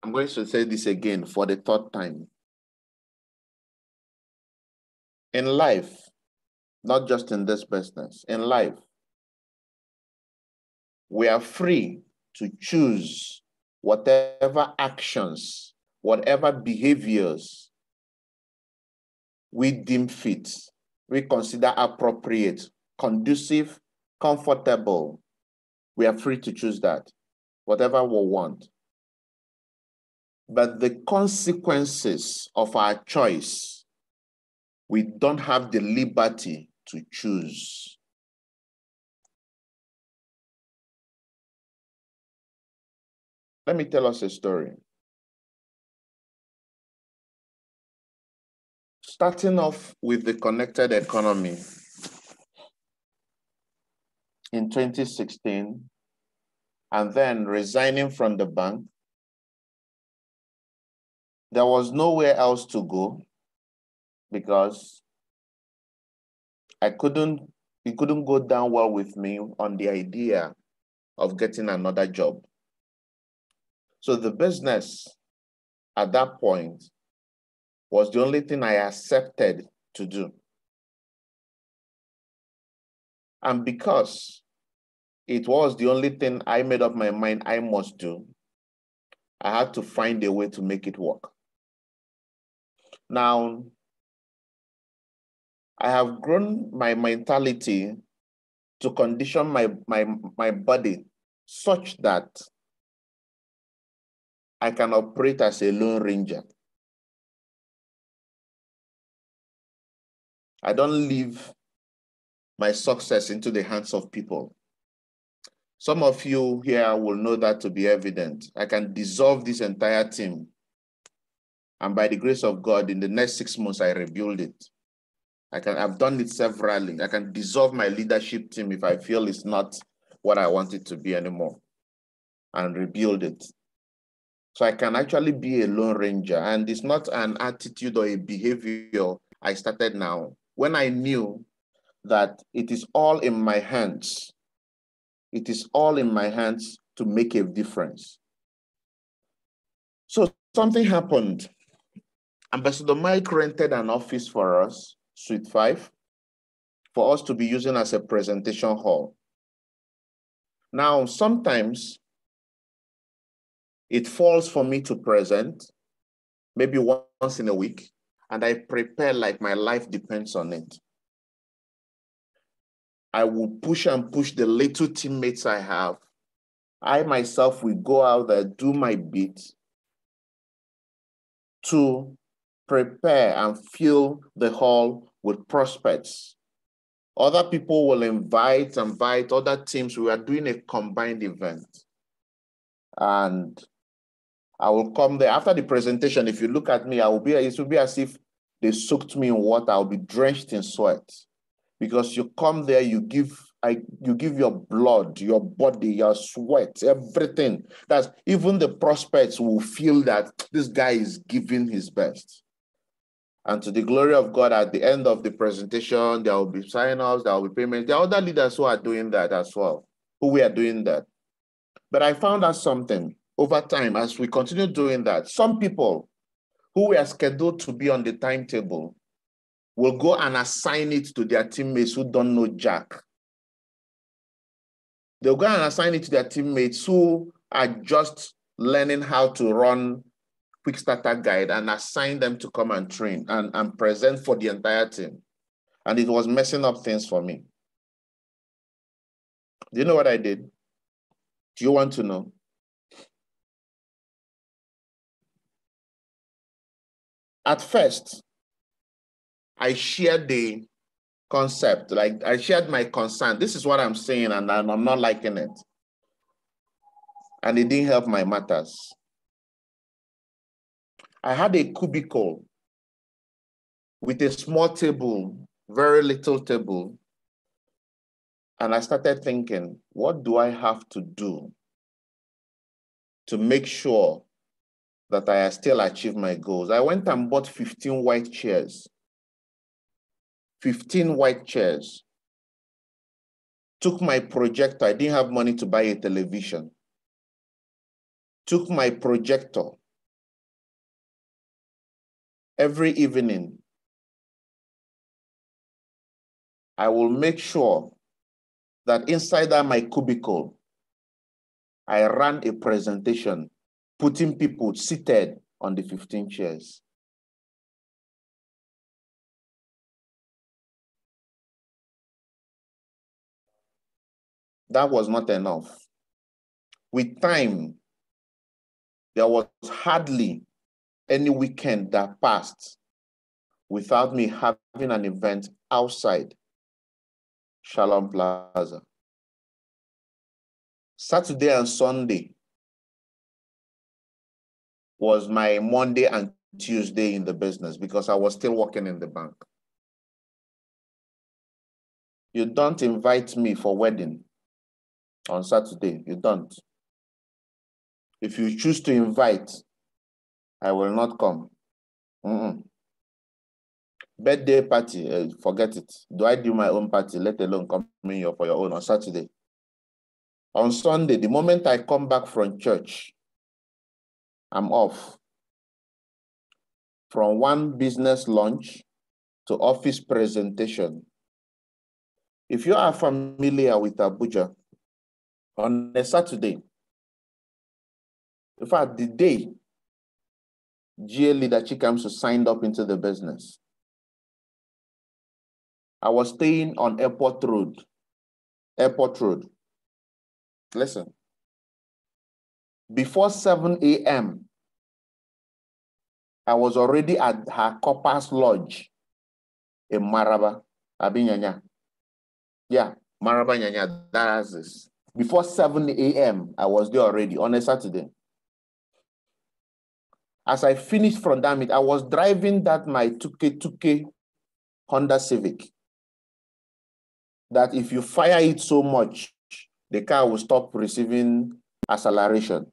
I'm going to say this again for the third time. In life, not just in this business, in life, we are free to choose whatever actions, whatever behaviors we deem fit, we consider appropriate, conducive, comfortable. We are free to choose that, whatever we want. But the consequences of our choice, we don't have the liberty to choose. Let me tell us a story. Starting off with the connected economy in 2016, and then resigning from the bank, there was nowhere else to go because it couldn't go down well with me on the idea of getting another job. So the business at that point was the only thing I accepted to do. And because it was the only thing I made up my mind I must do, I had to find a way to make it work. Now, I have grown my mentality to condition my body such that I can operate as a lone ranger. I don't leave my success into the hands of people. Some of you here will know that to be evident. I can dissolve this entire team. And by the grace of God, in the next 6 months, I rebuild it. I've done it severally. I can dissolve my leadership team if I feel it's not what I want it to be anymore and rebuild it. So I can actually be a lone ranger. And it's not an attitude or a behavior I started now. When I knew that it is all in my hands, it is all in my hands to make a difference. So something happened. Ambassador Mike rented an office for us, Suite 5, for us to be using as a presentation hall. Now, sometimes it falls for me to present, maybe once in a week, and I prepare like my life depends on it. I will push and push the little teammates I have. I myself will go out there, do my bit to prepare and fill the hall with prospects. Other people will invite other teams. We are doing a combined event. And I will come there after the presentation. If you look at me, it will be as if they soaked me in water. I'll be drenched in sweat. Because you come there, you give your blood, your body, your sweat, everything. That's even the prospects will feel that this guy is giving his best. And to the glory of God, at the end of the presentation, there will be sign-offs, there will be payments. There are other leaders who are doing that as well, we are doing that. But I found out something over time as we continue doing that. Some people who were scheduled to be on the timetable will go and assign it to their teammates who don't know jack. They'll go and assign it to their teammates who are just learning how to run quick starter guide and assign them to come and train and present for the entire team. And it was messing up things for me. Do you know what I did? Do you want to know? At first, I shared the concept, like I shared my concern. This is what I'm saying, and I'm not liking it. And it didn't help my matters. I had a cubicle with a small table, very little table. And I started thinking, what do I have to do to make sure that I still achieve my goals? I went and bought 15 white chairs. 15 white chairs. Took my projector. I didn't have money to buy a television. Took my projector every evening, I will make sure that inside my cubicle, I ran a presentation, putting people seated on the 15 chairs. That was not enough. With time, there was hardly any weekend that passed without me having an event outside Shalom Plaza. Saturday and Sunday was my Monday and Tuesday in the business because I was still working in the bank. You don't invite me for wedding on Saturday. You don't. If you choose to invite, I will not come. Birthday party, forget it. Do I do my own party, let alone come in for your own on Saturday? On Sunday, the moment I come back from church, I'm off. From one business lunch to office presentation. If you are familiar with Abuja, on a Saturday, in fact, the day GA leader Chikamso signed up into the business, I was staying on Airport Road. Airport Road. Listen. Before 7 a.m., I was already at her Corpus Lodge in Maraba, Abinyanya. Yeah, Maraba Nyanya, that's this. Before 7 a.m., I was there already on a Saturday. As I finished from that meet, I was driving that my 2K Honda Civic. That if you fire it so much, the car will stop receiving acceleration.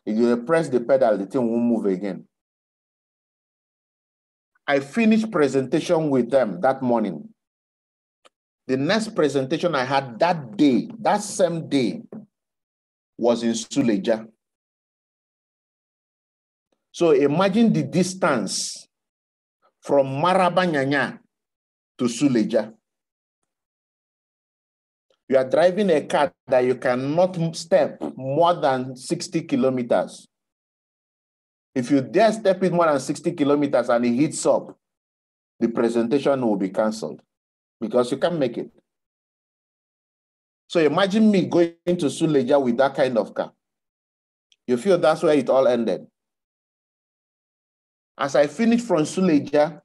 If you press the pedal, the thing won't move again. I finished presentation with them that morning. The next presentation I had that day, that same day, was in Suleja. So imagine the distance from Marabanyanya to Suleja. You are driving a car that you cannot step more than 60 kilometers. If you dare step it more than 60 kilometers and it hits up, the presentation will be canceled because you can't make it. So imagine me going to Suleja with that kind of car. You feel that's where it all ended. As I finished from Suleja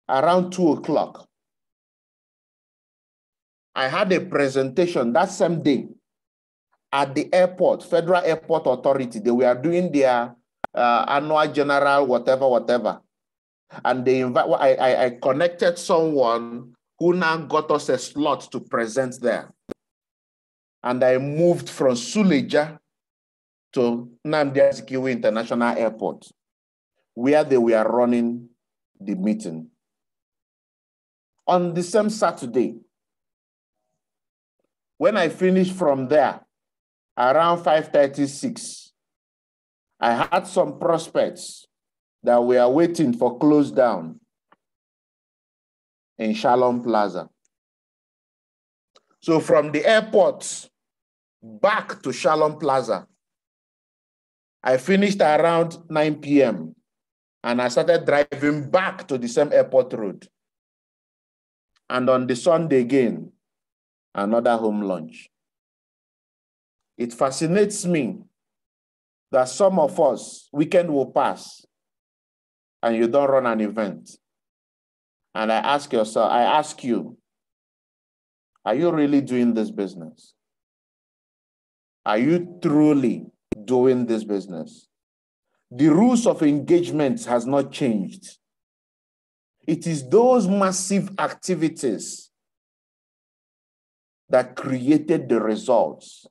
around 2 o'clock, I had a presentation that same day at the airport, Federal Airport Authority. They were doing their annual general, whatever. And they I connected someone who now got us a slot to present there. And I moved from Suleja to Nnamdi Azikiwe International Airport, where they were running the meeting. On the same Saturday, when I finished from there, around 5:36, I had some prospects that were waiting for close down in Shalom Plaza. So from the airport back to Shalom Plaza, I finished around 9 p.m. and I started driving back to the same airport road. And on the Sunday again, another home lunch. It fascinates me that some of us, weekend will pass and you don't run an event. And I ask you, are you really doing this business? Are you truly doing this business? The rules of engagement has not changed. It is those massive activities that created the results.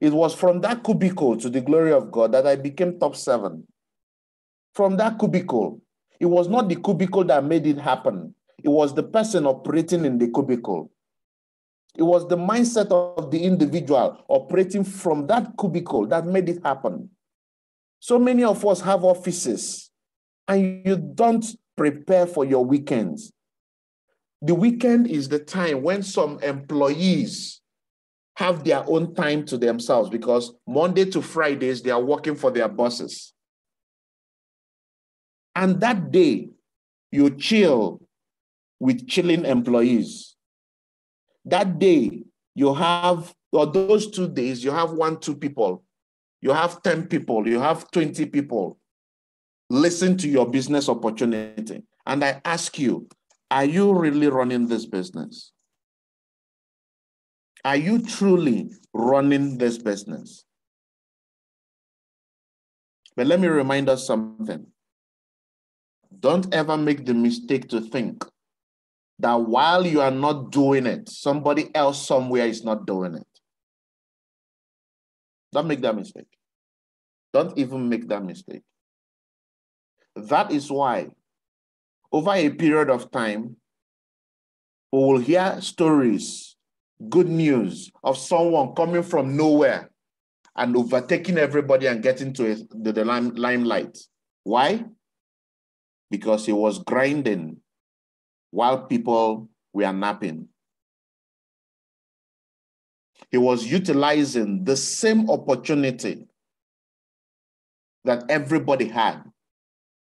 It was from that cubicle, to the glory of God, that I became top 7. From that cubicle. It was not the cubicle that made it happen. It was the person operating in the cubicle. It was the mindset of the individual operating from that cubicle that made it happen. So many of us have offices and you don't prepare for your weekends. The weekend is the time when some employees have their own time to themselves because Monday to Fridays, they are working for their bosses. And that day, you chill with chilling employees. That day, you have, or those 2 days, you have 1, 2 people. You have 10 people. You have 20 people. Listen to your business opportunity. And I ask you, are you really running this business? Are you truly running this business? But let me remind us something. Don't ever make the mistake to think that while you are not doing it, somebody else somewhere is not doing it. Don't make that mistake. Don't even make that mistake. That is why, over a period of time, we will hear stories, good news of someone coming from nowhere and overtaking everybody and getting to the limelight. Why? Because he was grinding while people were napping. He was utilizing the same opportunity that everybody had,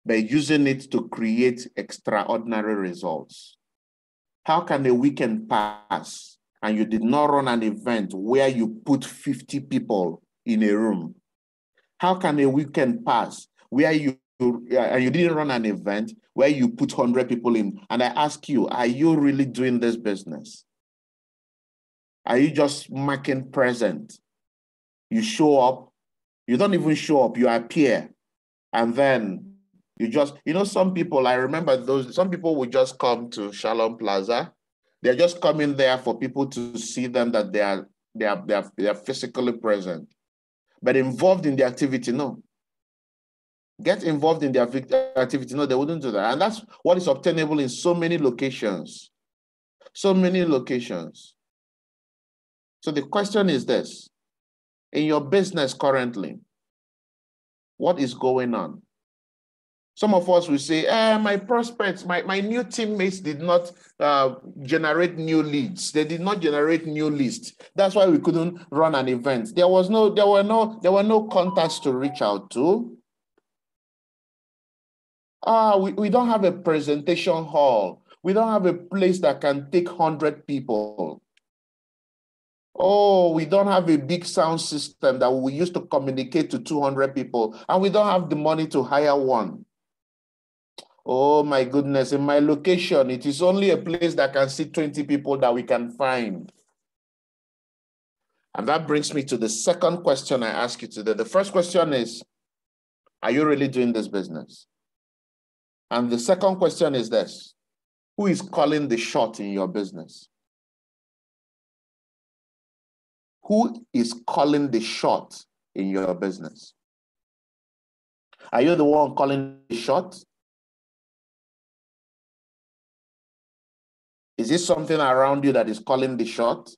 but using it to create extraordinary results. How can a weekend pass and you did not run an event where you put 50 people in a room? How can a weekend pass where you didn't run an event where you put 100 people in? And I ask you, are you really doing this business? Are you just marking present? You show up, you don't even show up, you appear, and then you just, some people, I remember some people would just come to Shalom Plaza. They're just coming there for people to see them, that they are physically present. But involved in the activity, no. Get involved in the activity, no, they wouldn't do that. And that's what is obtainable in so many locations. So many locations. So the question is this: in your business currently, what is going on? Some of us will say, my prospects, my new teammates did not generate new leads. They did not generate new lists. That's why we couldn't run an event. There were no contacts to reach out to. We don't have a presentation hall. We don't have a place that can take 100 people. Oh, we don't have a big sound system that we use to communicate to 200 people, and we don't have the money to hire one. Oh my goodness, in my location, it is only a place that can seat 20 people that we can find. And that brings me to the second question I ask you today. The first question is, are you really doing this business? And the second question is this: who is calling the shot in your business? Who is calling the shot in your business? Are you the one calling the shot? Is it something around you that is calling the shot?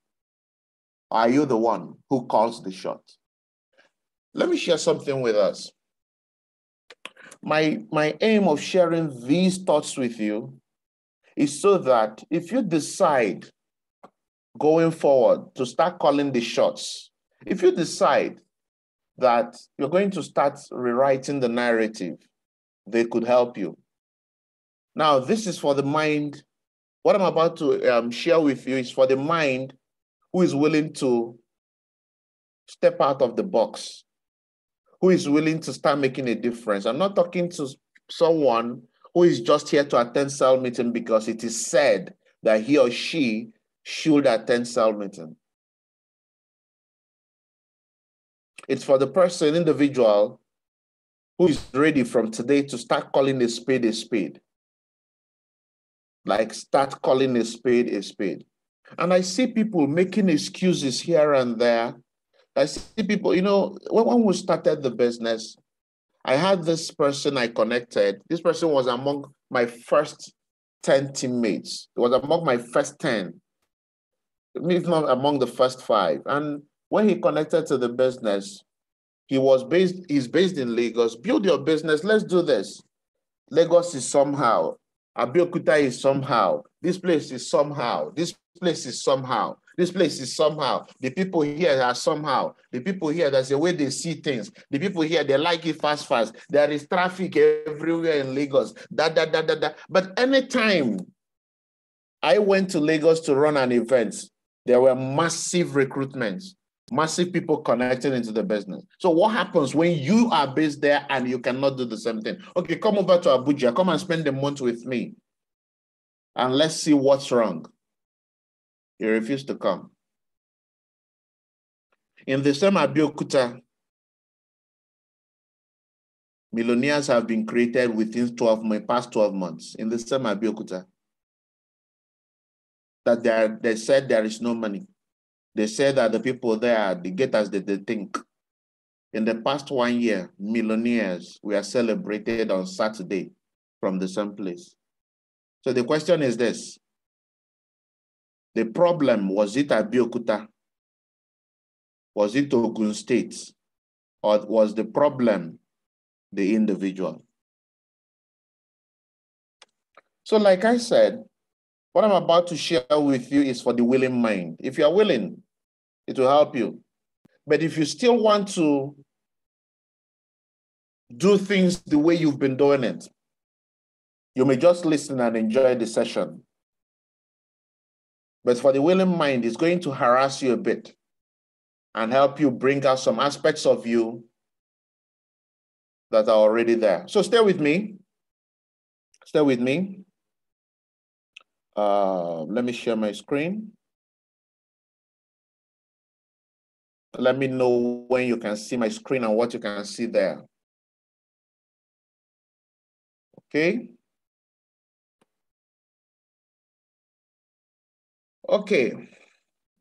Or are you the one who calls the shot? Let me share something with us. My aim of sharing these thoughts with you is so that if you decide going forward to start calling the shots, if you decide that you're going to start rewriting the narrative, they could help you. Now, this is for the mind. What I'm about to share with you is for the mind who is willing to step out of the box, who is willing to start making a difference. I'm not talking to someone who is just here to attend cell meeting because it is said that he or she should attend cell meeting. It's for the person, individual, who is ready from today to start calling a spade a spade. Like, start calling a spade a spade. And I see people making excuses here and there. I see people, when we started the business, I had this person I connected. This person was among my first 10 teammates. It was among my first 10, if not among the first 5. And when he connected to the business, He's based in Lagos. Build your business. Let's do this. Lagos is somehow. Abeokuta is somehow. This place is somehow. This place is somehow. This place is somehow. The people here are somehow. The people here, that's the way they see things. The people here, they like it fast, fast. There is traffic everywhere in Lagos. But anytime I went to Lagos to run an event, there were massive recruitments, massive people connected into the business. So what happens when you are based there and you cannot do the same thing? Okay, come over to Abuja. Come and spend the month with me. And let's see what's wrong. He refused to come. In the same Abeokuta, millionaires have been created within past 12 months. In the same Abeokuta, that they said there is no money. They said that the people there, they get as they think. In the past 1 year, millionaires were celebrated on Saturday from the same place. So the question is this. The problem, was it Abeokuta? Was it Ogun State? Or was the problem the individual? So like I said, what I'm about to share with you is for the willing mind. If you're willing, it will help you. But if you still want to do things the way you've been doing it, you may just listen and enjoy the session. But for the willing mind, it's going to harass you a bit and help you bring out some aspects of you that are already there. So stay with me. Stay with me. Let me share my screen. Let me know when you can see my screen and what you can see there. Okay. Okay.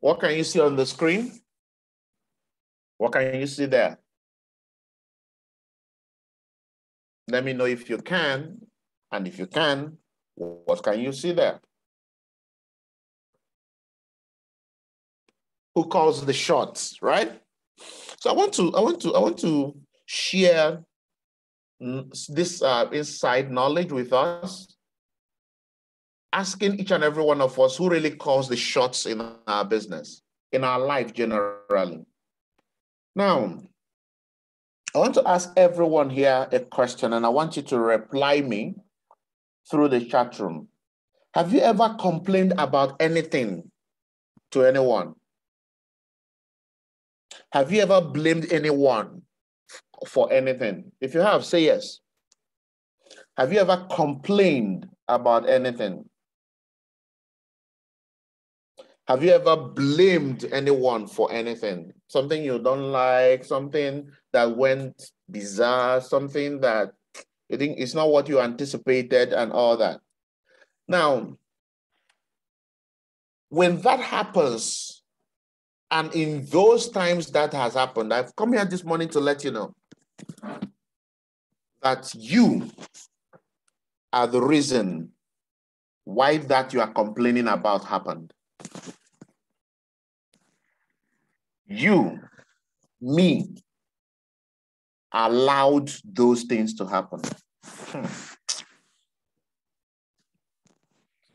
What can you see on the screen? What can you see there? Let me know if you can. And if you can, what can you see there? Who calls the shots, right? So I want to share this inside knowledge with us, asking each and every one of us who really calls the shots in our business, in our life generally. Now, I want to ask everyone here a question, and I want you to reply me through the chat room. Have you ever complained about anything to anyone? Have you ever blamed anyone for anything? If you have, say yes. Have you ever complained about anything? Have you ever blamed anyone for anything? Something you don't like, something that went bizarre, something that you think it's not what you anticipated and all that. Now, when that happens, and in those times that has happened, I've come here this morning to let you know that you are the reason why that you are complaining about happened. You, me, allowed those things to happen.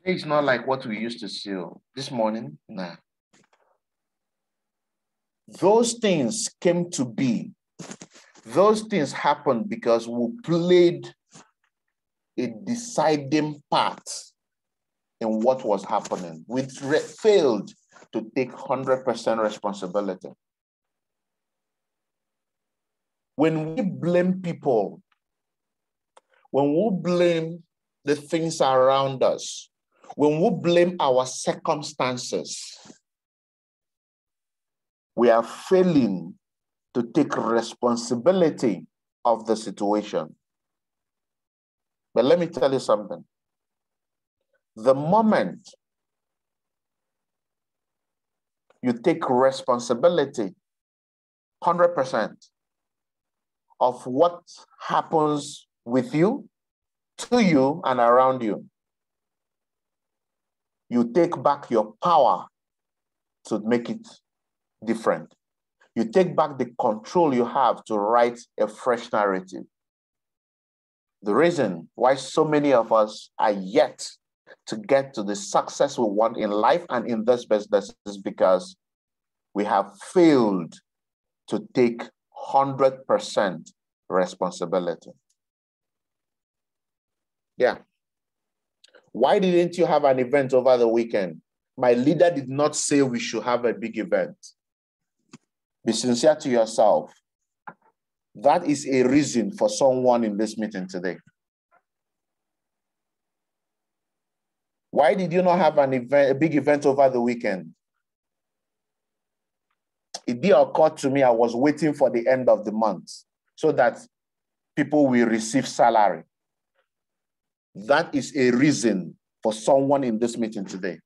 It's not like what we used to see this morning. Nah. Those things came to be. Those things happened because we played a deciding part in what was happening. We failed to take 100% responsibility. When we blame people, when we blame the things around us, when we blame our circumstances, we are failing to take responsibility of the situation. But let me tell you something. The moment you take responsibility 100% of what happens with you, to you, and around you, you take back your power to make it different. You take back the control you have to write a fresh narrative. The reason why so many of us are yet to get to the success we want in life and in this business is because we have failed to take 100% responsibility. Yeah. Why didn't you have an event over the weekend? My leader did not say we should have a big event. Be sincere to yourself. That is a reason for someone in this meeting today. Why did you not have an event, a big event over the weekend? It did occur to me I was waiting for the end of the month so that people will receive salary. That is a reason for someone in this meeting today.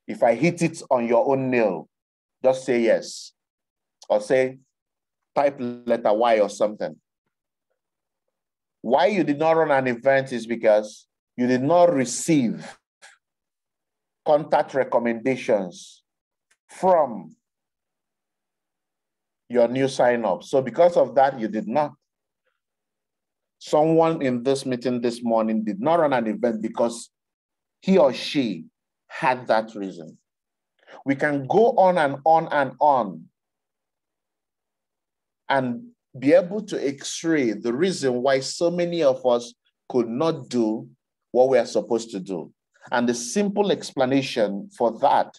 If I hit it on your own nail, just say yes. Or say, type letter Y or something. Why you did not run an event is because you did not receive contact recommendations from your new sign-up. So because of that, you did not. Someone in this meeting this morning did not run an event because he or she had that reason. We can go on and on and on and be able to x-ray the reason why so many of us could not do what we are supposed to do. And the simple explanation for that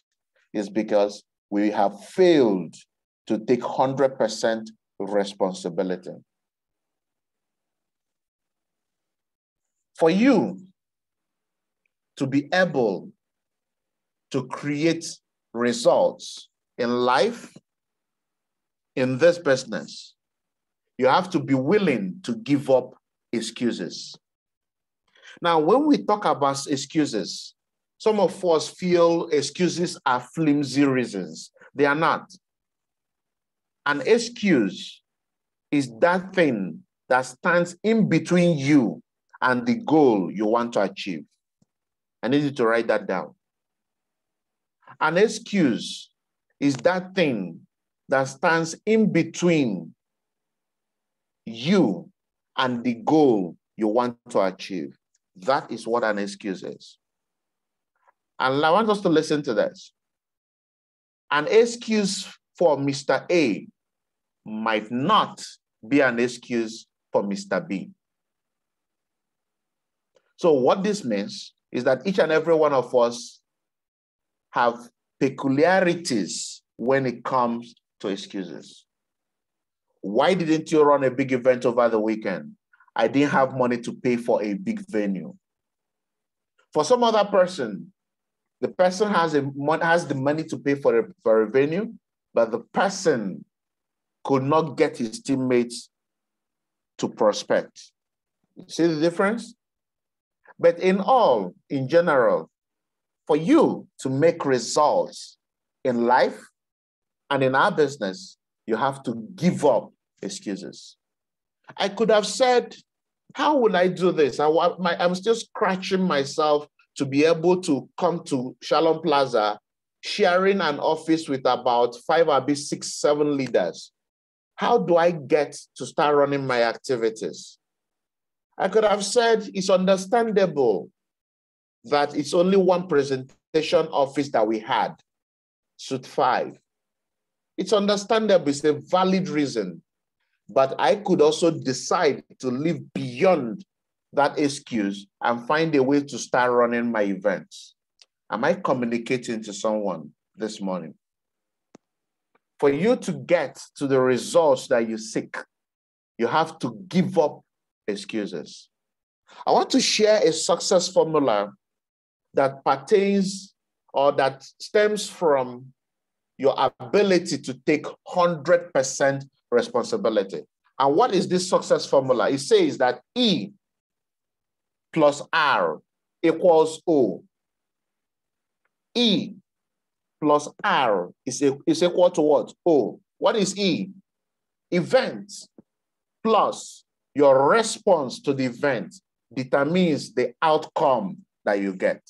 is because we have failed to take 100% responsibility. For you to be able to create results in life, in this business, you have to be willing to give up excuses. Now, when we talk about excuses, some of us feel excuses are flimsy reasons. They are not. An excuse is that thing that stands in between you and the goal you want to achieve. I need you to write that down. An excuse is that thing that stands in between you and the goal you want to achieve. That is what an excuse is. And I want us to listen to this. An excuse for Mr. A might not be an excuse for Mr. B. So what this means is that each and every one of us have peculiarities when it comes to excuses. Why didn't you run a big event over the weekend? I didn't have money to pay for a big venue. For some other person, the person has the money to pay for a venue, but the person could not get his teammates to prospect. See the difference? But in general, for you to make results in life and in our business, you have to give up excuses. I could have said, how will I do this? I'm still scratching myself to be able to come to Shalom Plaza, sharing an office with about 5 or 6, 7 leaders. How do I get to start running my activities? I could have said, it's understandable that it's only one presentation office that we had, suit 5. It's understandable, it's a valid reason. But I could also decide to live beyond that excuse and find a way to start running my events. Am I communicating to someone this morning? For you to get to the results that you seek, you have to give up excuses. I want to share a success formula that pertains or that stems from your ability to take 100% responsibility. And what is this success formula? It says that E plus R equals O. E plus R is equal to what? O. What is E? Event plus your response to the event determines the outcome that you get.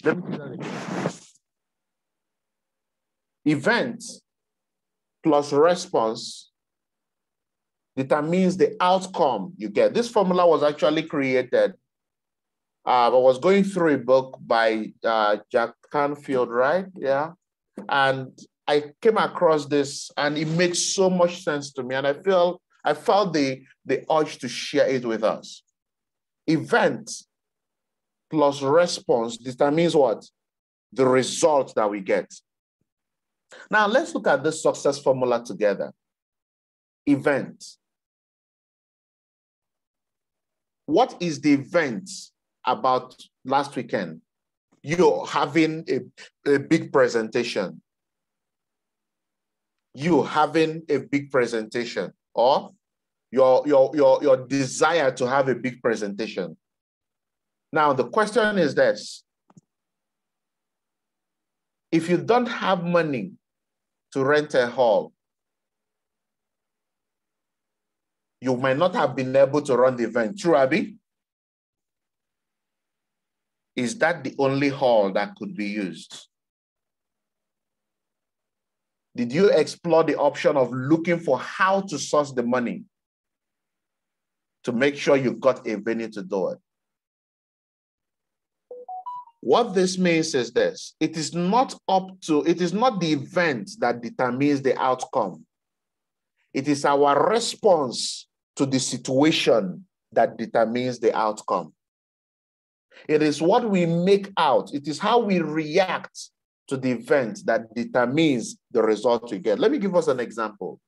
Let me do that again. Event plus response determines the outcome you get. This formula was actually created. I was going through a book by Jack Canfield, right? Yeah. And I came across this and it makes so much sense to me. And I felt the urge to share it with us. Event plus response determines what? The result that we get. Now let's look at this success formula together. Event. What is the event about last weekend? You're having a big presentation. You having a big presentation, or your desire to have a big presentation. Now, the question is this. If you don't have money to rent a hall, you might not have been able to run the event. True, Abby? Is that the only hall that could be used? Did you explore the option of looking for how to source the money to make sure you got a venue to do it? What this means is this: it is not the event that determines the outcome. It is our response to the situation that determines the outcome. It is what we make out. It is how we react to the event that determines the result we get. Let me give us an example.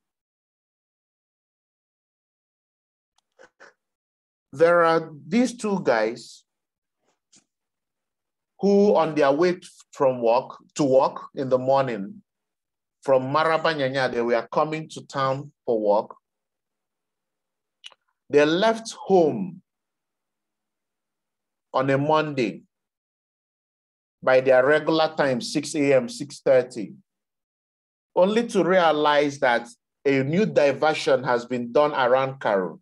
There are these two guys who, on their way from work in the morning, from Marabanyanya, they were coming to town for work. They left home on a Monday by their regular time, 6 a.m., 6:30, only to realize that a new diversion has been done around Cairo.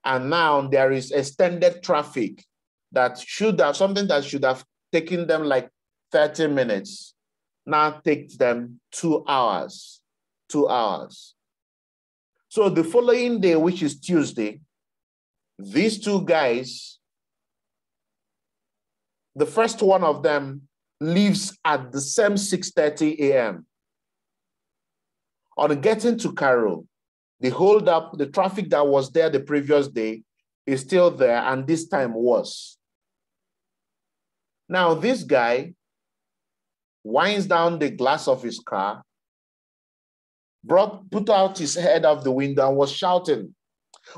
And now there is extended traffic that should have taken them like 30 minutes. Now takes them 2 hours. 2 hours. So the following day, which is Tuesday, these two guys, the first one of them leaves at the same 6:30 a.m. On getting to Cairo, the holdup, the traffic that was there the previous day is still there, and this time worse. Now, this guy winds down the glass of his car, put out his head of the window and was shouting,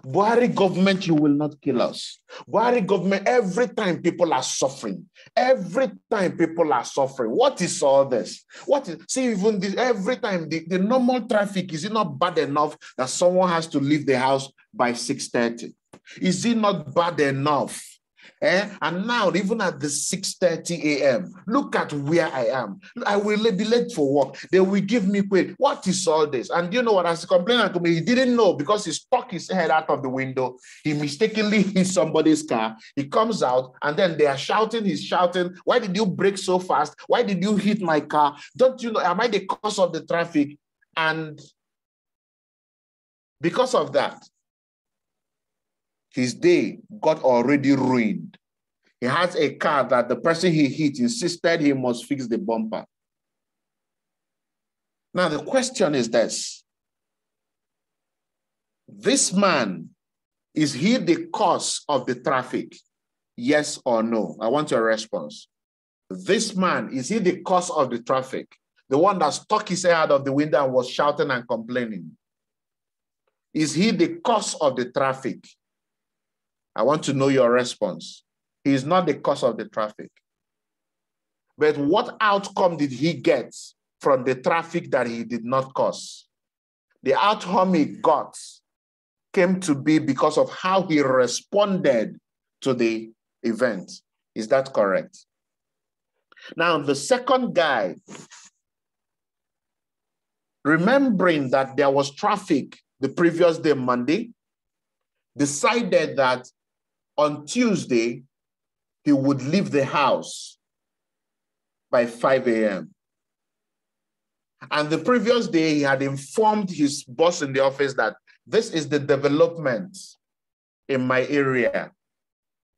"Buhari government, you will not kill us. Buhari government, every time people are suffering. Every time people are suffering. What is all this? Even this, every time the normal traffic, is it not bad enough that someone has to leave the house by 6:30? Is it not bad enough? And now, even at the 6:30 a.m., look at where I am. I will be late for work. They will give me quit. What is all this?" And you know what? As he complained to me, he didn't know because he stuck his head out of the window. He mistakenly hit somebody's car. He comes out and then they are shouting. He's shouting, "Why did you brake so fast? Why did you hit my car? Don't you know, am I the cause of the traffic?" And because of that, his day got already ruined. He has a car that the person he hit insisted he must fix the bumper. Now, the question is this. This man, is he the cause of the traffic? Yes or no? I want your response. This man, is he the cause of the traffic? The one that stuck his head out of the window and was shouting and complaining. Is he the cause of the traffic? I want to know your response. He is not the cause of the traffic. But what outcome did he get from the traffic that he did not cause? The outcome he got came to be because of how he responded to the event. Is that correct? Now, the second guy, remembering that there was traffic the previous day, Monday, decided that on Tuesday, he would leave the house by 5 a.m. And the previous day, he had informed his boss in the office that this is the development in my area,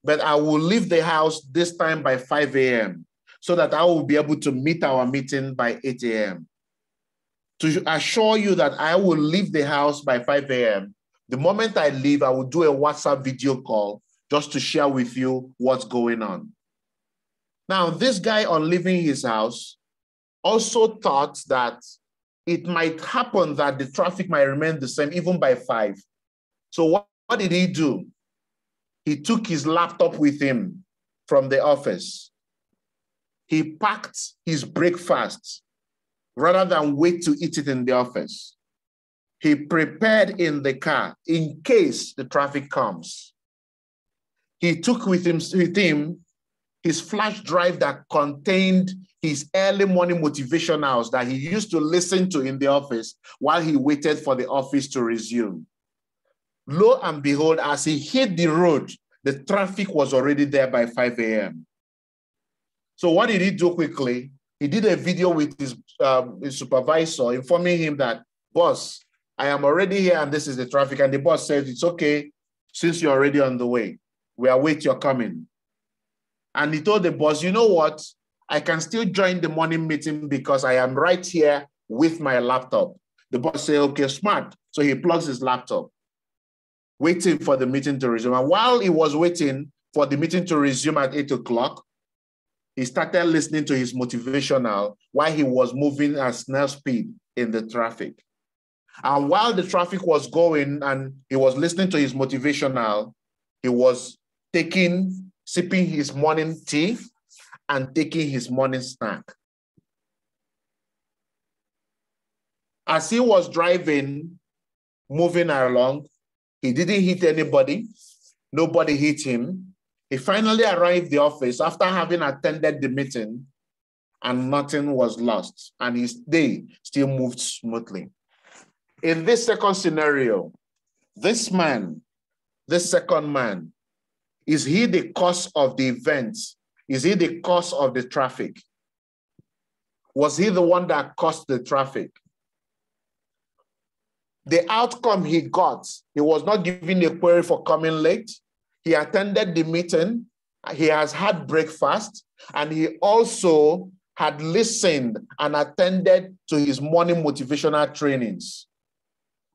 but I will leave the house this time by 5 a.m. so that I will be able to meet our meeting by 8 a.m. To assure you that I will leave the house by 5 a.m., the moment I leave, I will do a WhatsApp video call just to share with you what's going on. Now, this guy on leaving his house also thought that it might happen that the traffic might remain the same even by 5. So what did he do? He took his laptop with him from the office. He packed his breakfast rather than wait to eat it in the office. He prepared in the car in case the traffic comes. He took with him his flash drive that contained his early morning motivationals that he used to listen to in the office while he waited for the office to resume. Lo and behold, as he hit the road, the traffic was already there by 5 a.m. So what did he do quickly? He did a video with his supervisor informing him that, boss, I am already here and this is the traffic. And the boss said, it's okay, since you're already on the way. We await your coming. And he told the boss, you know what? I can still join the morning meeting because I am right here with my laptop. The boss said, okay, smart. So he plugs his laptop, waiting for the meeting to resume. And while he was waiting for the meeting to resume at 8 o'clock, he started listening to his motivational while he was moving at snail speed in the traffic. And while the traffic was going and he was listening to his motivational, he was sipping his morning tea and taking his morning snack. As he was driving, moving along, he didn't hit anybody. Nobody hit him. He finally arrived at the office after having attended the meeting and nothing was lost. And his day still moved smoothly. In this second scenario, this second man, is he the cause of the event? Is he the cause of the traffic? Was he the one that caused the traffic? The outcome he got, he was not given a query for coming late. He attended the meeting. He has had breakfast, and he also had listened and attended to his morning motivational trainings,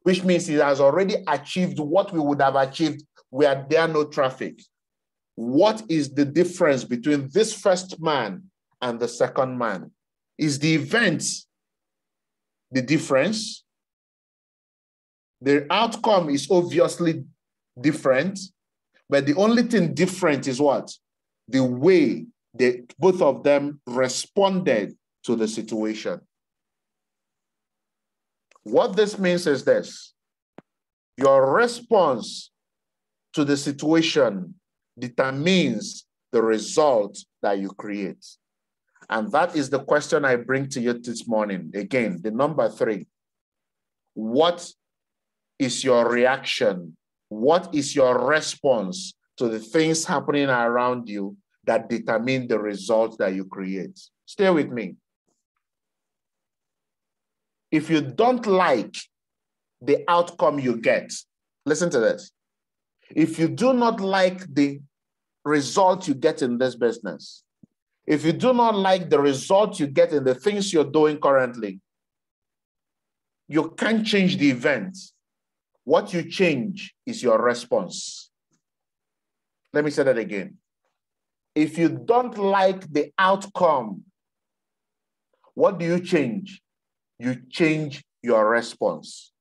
which means he has already achieved what we would have achieved were there no traffic. What is the difference between this first man and the second man? Is the event the difference? The outcome is obviously different, but the only thing different is what? The way both of them responded to the situation. What this means is this: your response to the situation determines the result that you create. And that is the question I bring to you this morning. Again, the number 3. What is your reaction? What is your response to the things happening around you that determine the result that you create? Stay with me. If you don't like the outcome you get, listen to this. If you do not like the result you get in this business, if you do not like the result you get in the things you're doing currently, you can't change the event. What you change is your response. Let me say that again. If you don't like the outcome, what do you change? You change your response.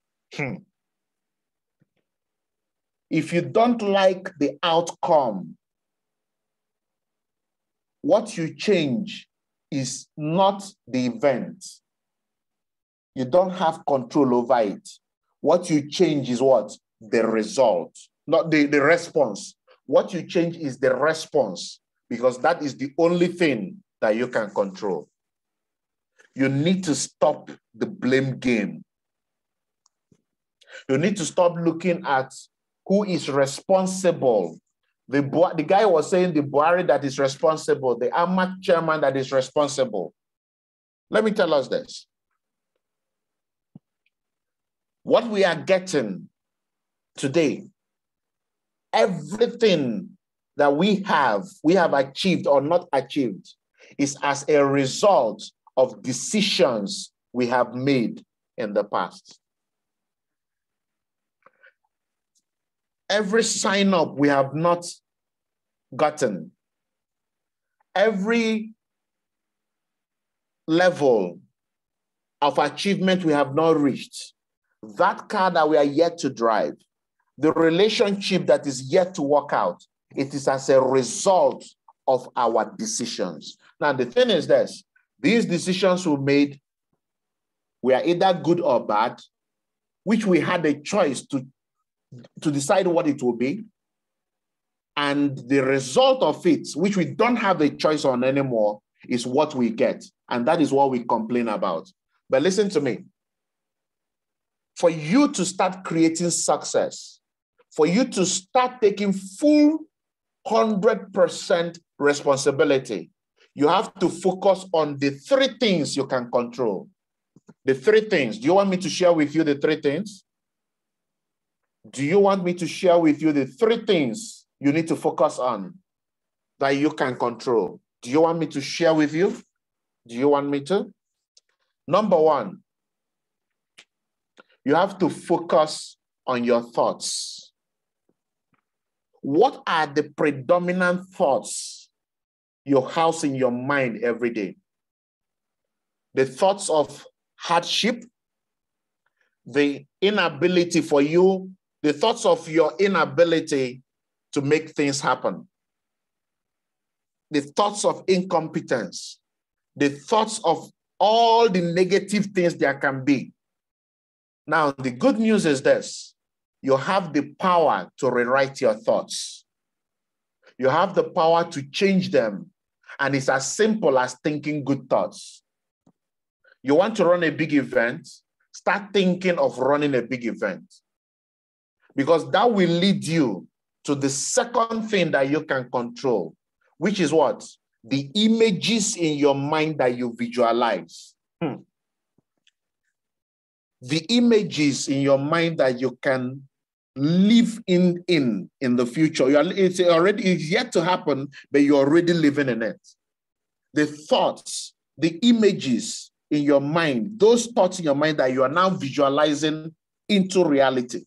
If you don't like the outcome, what you change is not the event. You don't have control over it. What you change is what? The result, not the response. What you change is the response, because that is the only thing that you can control. You need to stop the blame game. You need to stop looking at who is responsible. The guy was saying the Buhari that is responsible, the AMAC chairman that is responsible. Let me tell us this. What we are getting today, everything that we have achieved or not achieved, is as a result of decisions we have made in the past. Every sign up we have not gotten, every level of achievement we have not reached, that car that we are yet to drive, the relationship that is yet to work out, it is as a result of our decisions. Now, the thing is this, these decisions we made were either good or bad, which we had a choice to decide what it will be. And the result of it, which we don't have a choice on anymore, is what we get. And that is what we complain about. But listen to me. For you to start creating success, for you to start taking full 100% responsibility, you have to focus on the three things you can control. The three things. Do you want me to share with you the three things? Do you want me to share with you the three things you need to focus on that you can control? Do you want me to share with you? Do you want me to? Number one, you have to focus on your thoughts. What are the predominant thoughts you house in your mind every day? The thoughts of hardship, the inability for you, the thoughts of your inability to make things happen, the thoughts of incompetence, the thoughts of all the negative things there can be. Now, the good news is this: you have the power to rewrite your thoughts. You have the power to change them, and it's as simple as thinking good thoughts. You want to run a big event, start thinking of running a big event, because that will lead you to the second thing that you can control, which is what? The images in your mind that you visualize. The images in your mind that you can live in the future. It's yet to happen, but you're already living in it. The thoughts, the images in your mind, those thoughts in your mind that you are now visualizing into reality,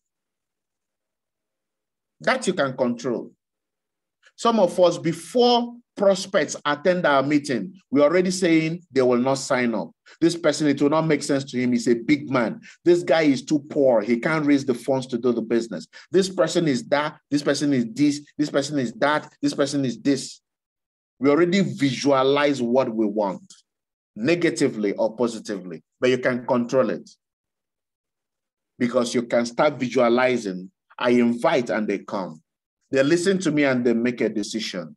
that you can control. Some of us, before prospects attend our meeting, we're already saying they will not sign up. This person, it will not make sense to him. He's a big man. This guy is too poor. He can't raise the funds to do the business. This person is that. This person is this. This person is that. This person is this. We already visualize what we want, negatively or positively, but you can control it because you can start visualizing. I invite and they come. They listen to me and they make a decision.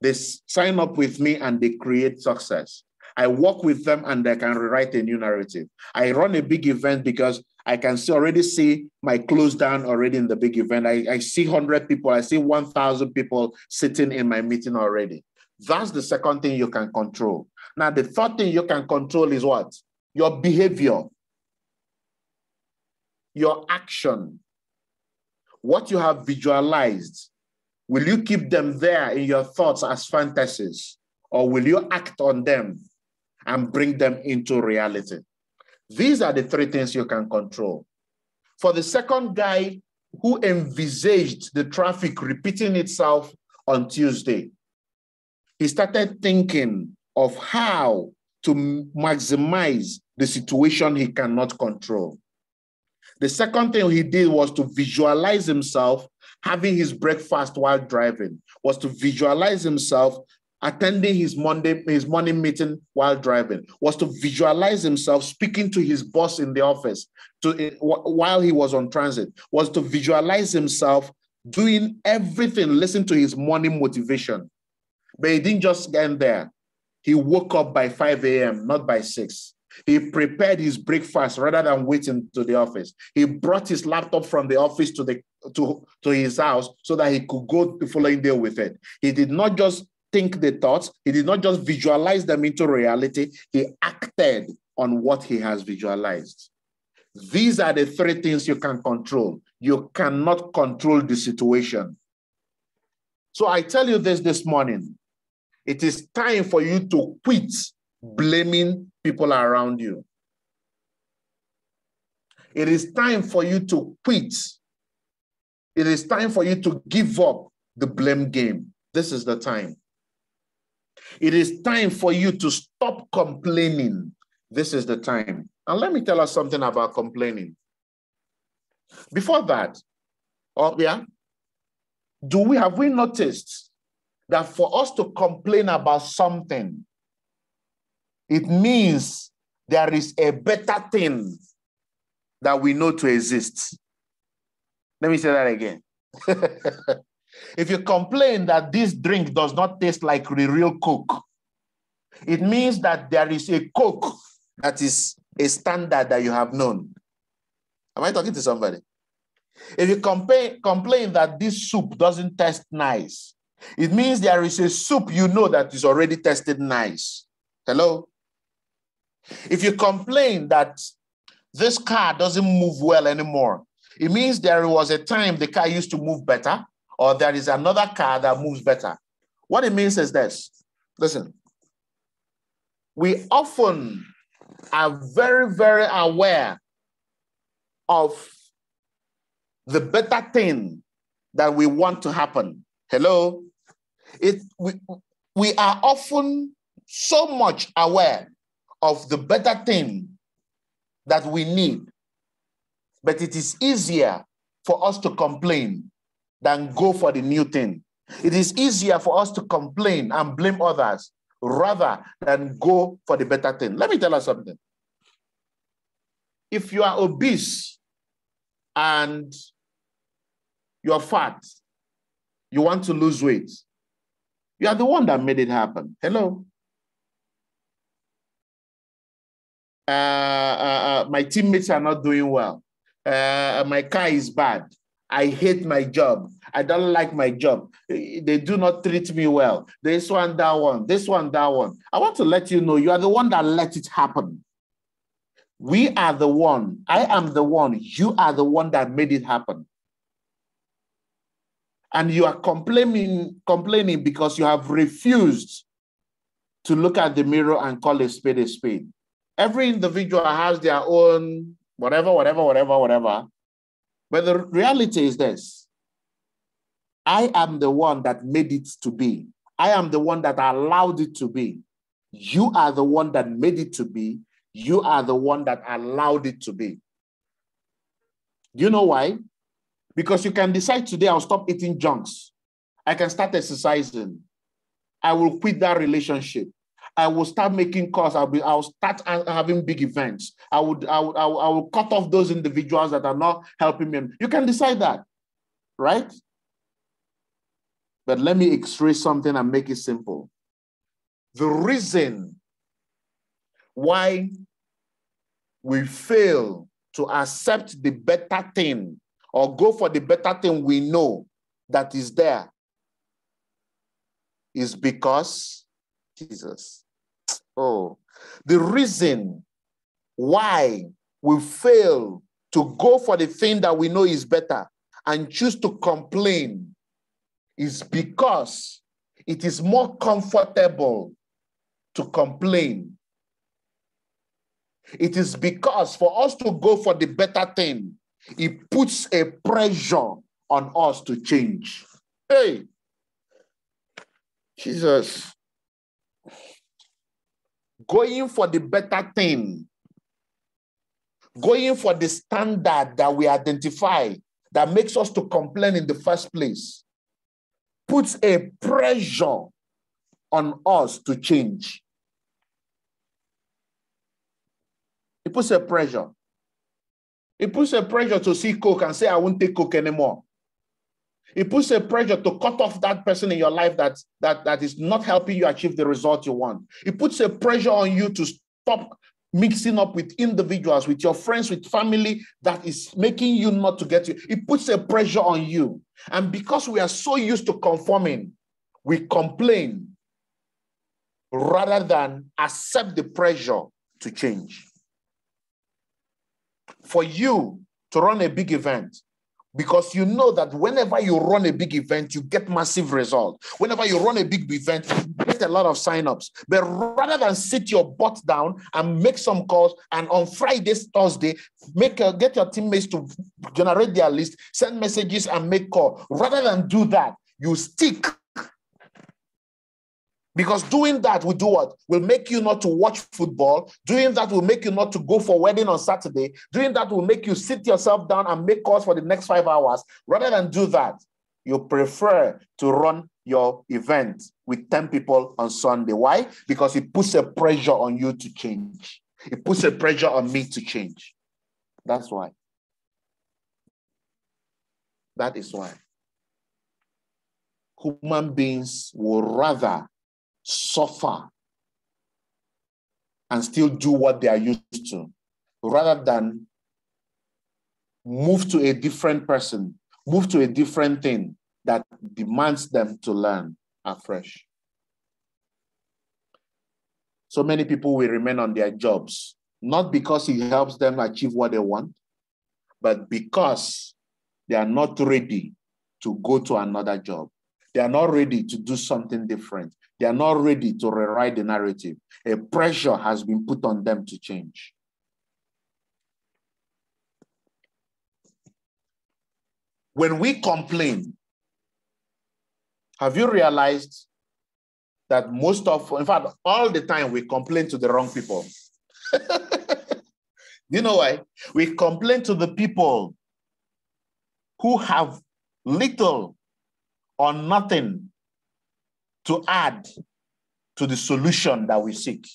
They sign up with me and they create success. I work with them and they can rewrite a new narrative. I run a big event because I can already see my close down already in the big event. I see 100 people. I see 1,000 people sitting in my meeting already. That's the second thing you can control. Now, the third thing you can control is what? Your behavior, your action, what you have visualized. Will you keep them there in your thoughts as fantasies, or will you act on them and bring them into reality? These are the three things you can control. For the second guy who envisaged the traffic repeating itself on Tuesday, he started thinking of how to maximize the situation he cannot control. The second thing he did was to visualize himself having his breakfast while driving, was to visualize himself attending his morning meeting while driving, was to visualize himself speaking to his boss in the office while he was on transit, was to visualize himself doing everything, listen to his morning motivation. But he didn't just get there. He woke up by 5 a.m., not by 6. He prepared his breakfast rather than waiting to the office. He brought his laptop from the office to his house so that he could go the following day with it. He did not just think the thoughts. He did not just visualize them into reality. He acted on what he has visualized. These are the three things you can control. You cannot control the situation. So I tell you this morning, it is time for you to quit blaming people around you. It is time for you to quit. It is time for you to give up the blame game. This is the time. It is time for you to stop complaining. This is the time. And let me tell us something about complaining. Before that, have we noticed that for us to complain about something, it means there is a better thing that we know to exist? Let me say that again. If you complain that this drink does not taste like the real Coke, it means that there is a Coke that is a standard that you have known. Am I talking to somebody? If you complain that this soup doesn't taste nice, it means there is a soup you know that is already tasted nice. Hello? If you complain that this car doesn't move well anymore, it means there was a time the car used to move better, or there is another car that moves better. What it means is this. Listen, we often are very, very aware of the better thing that we want to happen. Hello? We are often so much aware of the better thing that we need, but it is easier for us to complain than go for the new thing. It is easier for us to complain and blame others rather than go for the better thing. Let me tell you something. If you are obese and you're fat, you want to lose weight, you are the one that made it happen. Hello? My teammates are not doing well. My car is bad. I hate my job. I don't like my job. They do not treat me well. This one, that one, this one, that one. I want to let you know, you are the one that let it happen. We are the one. I am the one. You are the one that made it happen. And you are complaining because you have refused to look at the mirror and call a spade a spade. Every individual has their own whatever. But the reality is this. I am the one that made it to be. I am the one that allowed it to be. You are the one that made it to be. You are the one that allowed it to be. Do you know why? Because you can decide today, I'll stop eating junks. I can start exercising. I will quit that relationship. I will start making calls. I'll start having big events. I will cut off those individuals that are not helping me. You can decide that, right? But let me x-ray something and make it simple. The reason why we fail to accept the better thing or go for the better thing we know that is there is because Jesus. Oh, the reason why we fail to go for the thing that we know is better and choose to complain is because it is more comfortable to complain. It is because for us to go for the better thing, it puts a pressure on us to change. Hey, Jesus. Going for the better thing, going for the standard that we identify that makes us to complain in the first place, puts a pressure on us to change. It puts a pressure. It puts a pressure to see Coke and say, I won't take Coke anymore. It puts a pressure to cut off that person in your life that is not helping you achieve the result you want. It puts a pressure on you to stop mixing up with individuals, with your friends, with family that is making you not to get you. It puts a pressure on you. And because we are so used to conforming, we complain rather than accept the pressure to change. for you to run a big event, because you know that whenever you run a big event, you get massive results. Whenever you run a big event, you get a lot of signups. But rather than sit your butt down and make some calls, and on Friday, Thursday, get your teammates to generate their list, send messages and make calls. Rather than do that, you stick. Because doing that will do what? Will make you not to watch football. Doing that will make you not to go for wedding on Saturday. Doing that will make you sit yourself down and make calls for the next 5 hours. Rather than do that, you prefer to run your event with 10 people on Sunday. Why? Because it puts a pressure on you to change. It puts a pressure on me to change. That's why. That is why. Human beings will rather suffer and still do what they are used to, rather than move to a different person, move to a different thing that demands them to learn afresh. So many people will remain on their jobs, not because it helps them achieve what they want, but because they are not ready to go to another job. They are not ready to do something different. They are not ready to rewrite the narrative. A pressure has been put on them to change. When we complain, have you realized that most of, in fact, all the time we complain to the wrong people? You know why? We complain to the people who have little or nothing to add to the solution that we seek.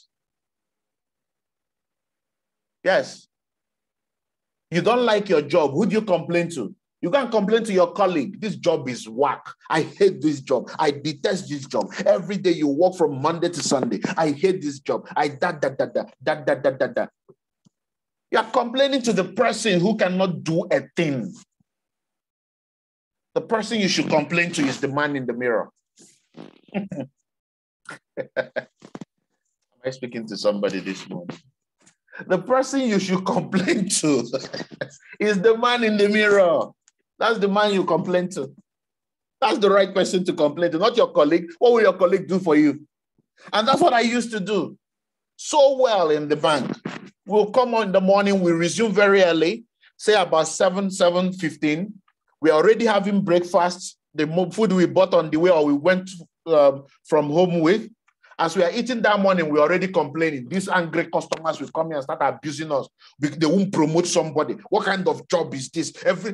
Yes. You don't like your job. Who do you complain to? You can't complain to your colleague. This job is whack. I hate this job. I detest this job. Every day you work from Monday to Sunday. I hate this job. You are complaining to the person who cannot do a thing. The person you should complain to is the man in the mirror. Am I speaking to somebody this morning? The person you should complain to is the man in the mirror. That's the man you complain to. That's the right person to complain to, not your colleague. What will your colleague do for you? And that's what I used to do so well in the bank. We'll come on in the morning, we resume very early, say about 7:15. We're already having breakfast, the food we bought on the way or we went from home with. As we are eating that morning, we're already complaining. These angry customers will come here and start abusing us. They won't promote somebody. What kind of job is this?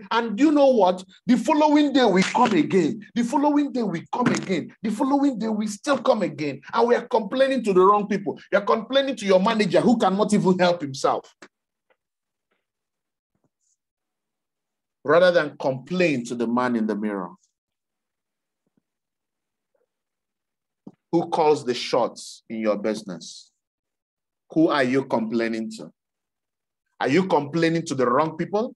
And you know what? The following day we come again. The following day we come again. The following day we still come again. And we are complaining to the wrong people. You're complaining to your manager who cannot even help himself. Rather than complain to the man in the mirror. Who calls the shots in your business? Who are you complaining to? Are you complaining to the wrong people?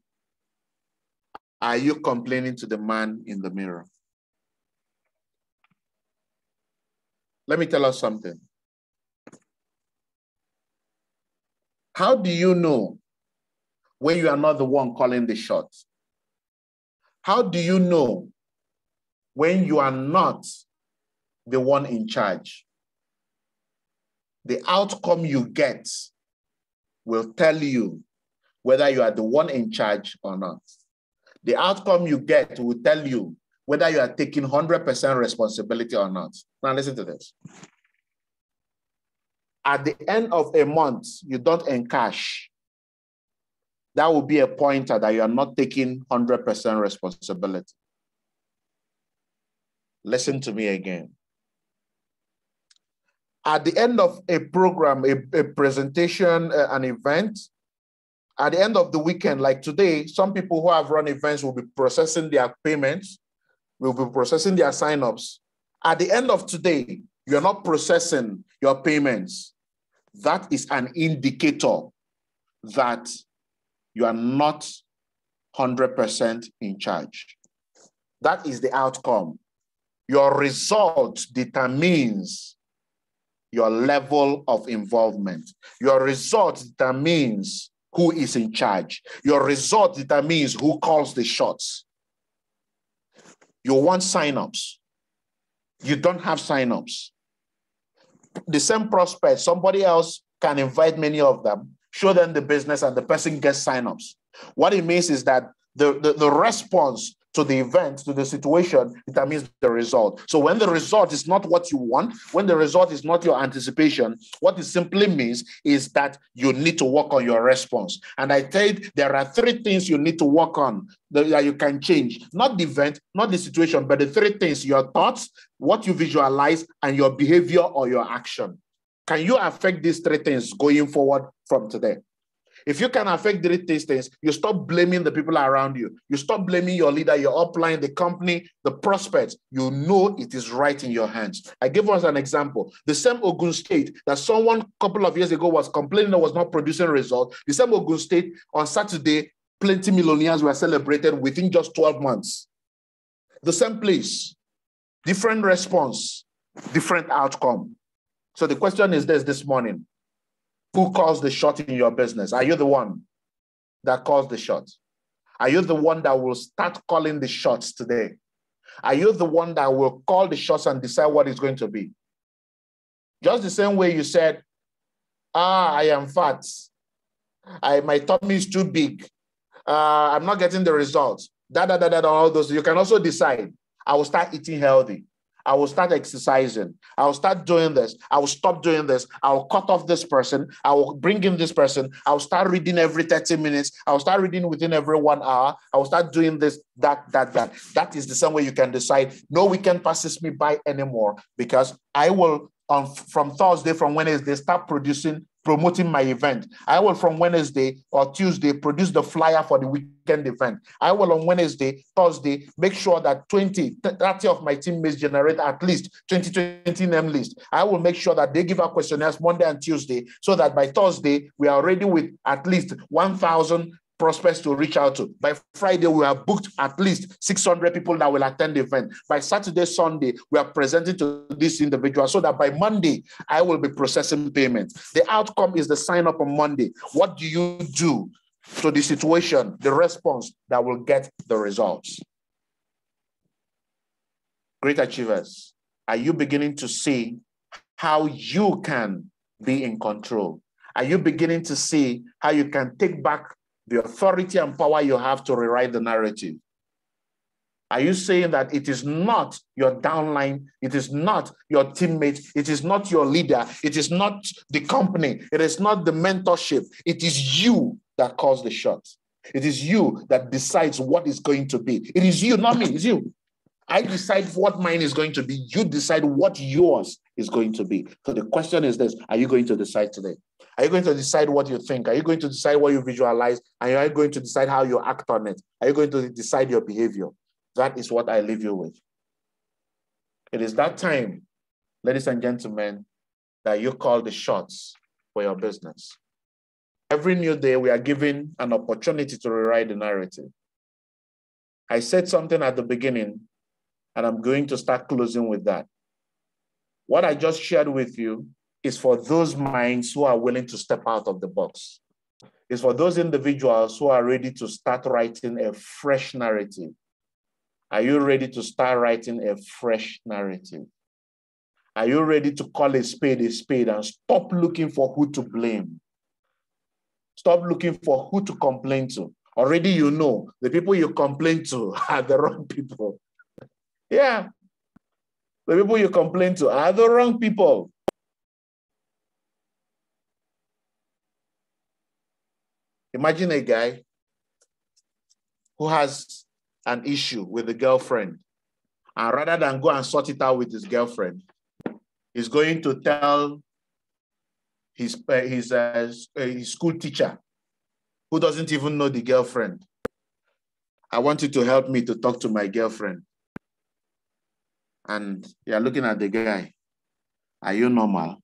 Are you complaining to the man in the mirror? Let me tell us something. How do you know when you are not the one calling the shots? How do you know when you are not the one in charge? The outcome you get will tell you whether you are the one in charge or not. The outcome you get will tell you whether you are taking 100% responsibility or not. Now listen to this. At the end of a month, you don't encash. That will be a pointer that you are not taking 100% responsibility. Listen to me again. At the end of a program, a presentation, an event, at the end of the weekend, like today, some people who have run events will be processing their payments, will be processing their signups. At the end of today, you're not processing your payments. That is an indicator that you are not 100% in charge. That is the outcome. Your result determines your level of involvement. Your result determines who is in charge. Your result determines who calls the shots. You want signups. You don't have signups. The same prospect, somebody else can invite many of them, show them the business, and the person gets signups. What it means is that the response to the event, to the situation, determines the result. So when the result is not what you want, when the result is not your anticipation, what it simply means is that you need to work on your response. And I tell you, there are 3 things you need to work on that you can change. Not the event, not the situation, but the 3 things: your thoughts, what you visualize, and your behavior or your action. Can you affect these 3 things going forward from today? If you can affect these things, you stop blaming the people around you. You stop blaming your leader, your upline, the company, the prospects. You know it is right in your hands. I give us an example. The same Ogun State that someone a couple of years ago was complaining that was not producing results. The same Ogun State on Saturday, plenty millionaires were celebrated within just 12 months. The same place, different response, different outcome. So the question is this morning: who calls the shot in your business? Are you the one that calls the shot? Are you the one that will start calling the shots today? Are you the one that will call the shots and decide what it's going to be? Just the same way you said, I am fat. My tummy is too big. I'm not getting the results. All those. You can also decide, I will start eating healthy. I will start exercising. I will start doing this. I will stop doing this. I will cut off this person. I will bring in this person. I will start reading every 30 minutes. I will start reading within every 1 hour. I will start doing this, that. That is the same way you can decide, no weekend passes me by anymore, because I will, from Thursday, from Wednesday, start promoting my event. I will, from Wednesday or Tuesday, produce the flyer for the weekend event. I will, on Wednesday, Thursday, make sure that 30 of my teammates generate at least 20 name list. I will make sure that they give out questionnaires Monday and Tuesday, so that by Thursday, we are ready with at least 1,000 prospects to reach out to. By Friday, we have booked at least 600 people that will attend the event. By Saturday, Sunday, we are presenting to this individual, so that by Monday, I will be processing payments. The outcome is the sign up on Monday. What do you do to the situation, the response that will get the results? Great achievers, are you beginning to see how you can be in control? Are you beginning to see how you can take back the authority and power you have to rewrite the narrative? Are you saying that it is not your downline, it is not your teammate, it is not your leader, it is not the company, it is not the mentorship, it is you that calls the shots? It is you that decides what is going to be. It is you, not me, it's you. I decide what mine is going to be. You decide what yours is going to be. So the question is this: are you going to decide today? Are you going to decide what you think? Are you going to decide what you visualize? And are you going to decide how you act on it? Are you going to decide your behavior? That is what I leave you with. It is that time, ladies and gentlemen, that you call the shots for your business. Every new day, we are given an opportunity to rewrite the narrative. I said something at the beginning, and I'm going to start closing with that. What I just shared with you is for those minds who are willing to step out of the box. It's for those individuals who are ready to start writing a fresh narrative. Are you ready to start writing a fresh narrative? Are you ready to call a spade and stop looking for who to blame? Stop looking for who to complain to. Already you know the people you complain to are the wrong people. Yeah. The people you complain to are the wrong people. Imagine a guy who has an issue with a girlfriend, and rather than go and sort it out with his girlfriend, he's going to tell his school teacher, who doesn't even know the girlfriend, I want you to help me to talk to my girlfriend. And you're looking at the guy. Are you normal?